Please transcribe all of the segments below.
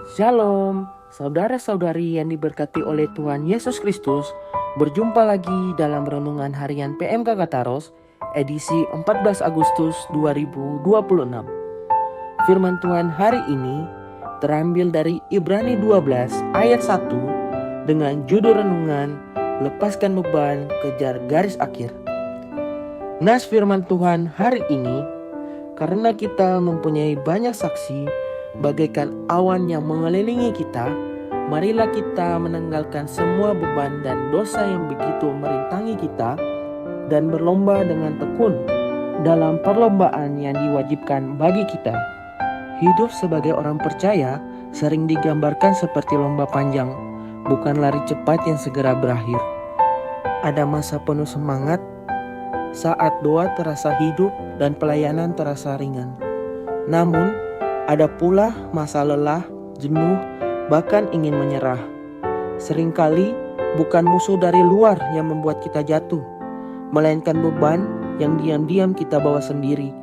Shalom, saudara-saudari yang diberkati oleh Tuhan Yesus Kristus. Berjumpa lagi dalam Renungan Harian PMK Kataros, edisi 14 Agustus 2026. Firman Tuhan hari ini terambil dari Ibrani 12 ayat 1 dengan judul renungan Lepaskan Beban, Kejar Garis Akhir. Nas firman Tuhan hari ini, karena kita mempunyai banyak saksi bagaikan awan yang mengelilingi kita, marilah kita menanggalkan semua beban dan dosa yang begitu merintangi kita dan berlomba dengan tekun dalam perlombaan yang diwajibkan bagi kita. Hidup sebagai orang percaya sering digambarkan seperti lomba panjang, bukan lari cepat yang segera berakhir. Ada masa penuh semangat, saat doa terasa hidup dan pelayanan terasa ringan. Namun, ada pula masa lelah, jenuh, bahkan ingin menyerah. Seringkali bukan musuh dari luar yang membuat kita jatuh, melainkan beban yang diam-diam kita bawa sendiri.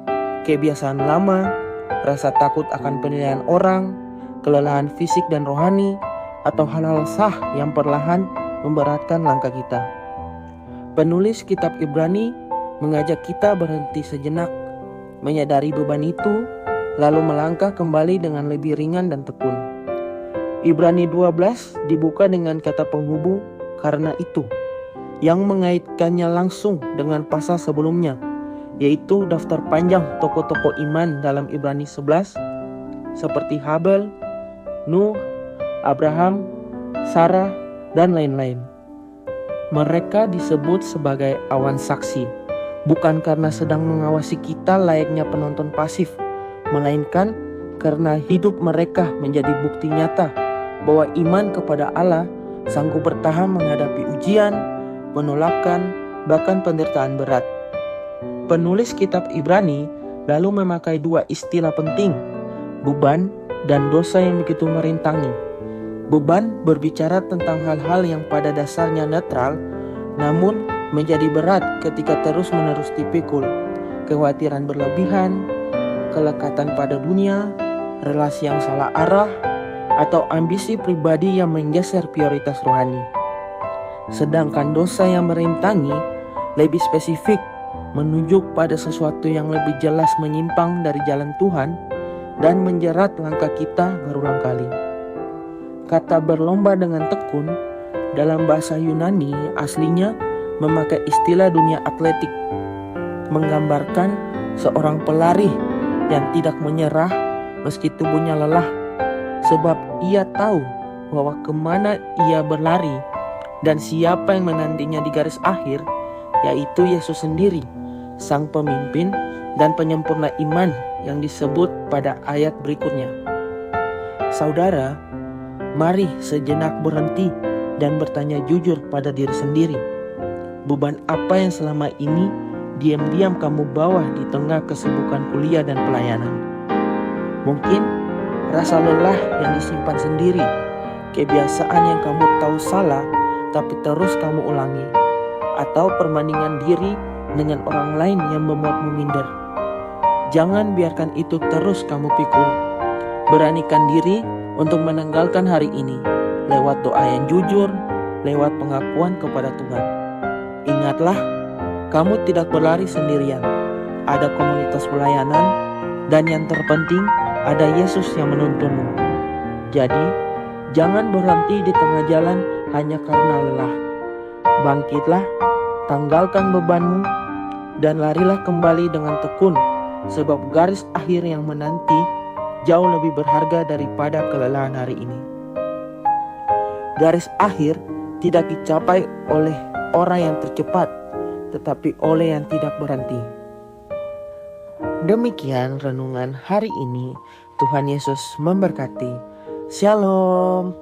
Kebiasaan lama, rasa takut akan penilaian orang, kelelahan fisik dan rohani, atau hal-hal sah yang perlahan memberatkan langkah kita. Penulis kitab Ibrani mengajak kita berhenti sejenak, menyadari beban itu, lalu melangkah kembali dengan lebih ringan dan tekun. Ibrani 12 dibuka dengan kata penghubung karena itu, yang mengaitkannya langsung dengan pasal sebelumnya, yaitu daftar panjang tokoh-tokoh iman dalam Ibrani 11, seperti Habel, Nuh, Abraham, Sarah, dan lain-lain. Mereka disebut sebagai awan saksi, bukan karena sedang mengawasi kita layaknya penonton pasif, melainkan karena hidup mereka menjadi bukti nyata bahwa iman kepada Allah sanggup bertahan menghadapi ujian, penolakan, bahkan penderitaan berat. Penulis kitab Ibrani lalu memakai dua istilah penting, beban dan dosa yang begitu merintangi. Beban berbicara tentang hal-hal yang pada dasarnya netral, namun menjadi berat ketika terus-menerus dipikul. Kekhawatiran berlebihan, kelekatan pada dunia, relasi yang salah arah, atau ambisi pribadi yang menggeser prioritas rohani. Sedangkan dosa yang merintangi lebih spesifik, menunjuk pada sesuatu yang lebih jelas menyimpang dari jalan Tuhan dan menjerat langkah kita berulang kali. Kata berlomba dengan tekun dalam bahasa Yunani aslinya memakai istilah dunia atletik, menggambarkan seorang pelari yang tidak menyerah meski tubuhnya lelah, sebab ia tahu bahwa kemana ia berlari dan siapa yang menantinya di garis akhir, yaitu Yesus sendiri, sang pemimpin dan penyempurna iman yang disebut pada ayat berikutnya. Saudara, mari sejenak berhenti dan bertanya jujur pada diri sendiri. Beban apa yang selama ini diam-diam kamu bawa di tengah kesibukan kuliah dan pelayanan? Mungkin rasa lelah yang disimpan sendiri, kebiasaan yang kamu tahu salah tapi terus kamu ulangi, atau perbandingan diri dengan orang lain yang membuatmu minder. Jangan biarkan itu terus kamu pikul. Beranikan diri untuk menanggalkan hari ini lewat doa yang jujur, lewat pengakuan kepada Tuhan. Ingatlah, kamu tidak berlari sendirian. Ada komunitas pelayanan, dan yang terpenting ada Yesus yang menuntunmu. Jadi, jangan berhenti di tengah jalan hanya karena lelah. Bangkitlah, tanggalkan bebanmu, dan larilah kembali dengan tekun, sebab garis akhir yang menanti jauh lebih berharga daripada kelelahan hari ini. Garis akhir tidak dicapai oleh orang yang tercepat, tetapi oleh yang tidak berhenti. Demikian renungan hari ini. Tuhan Yesus memberkati. Shalom.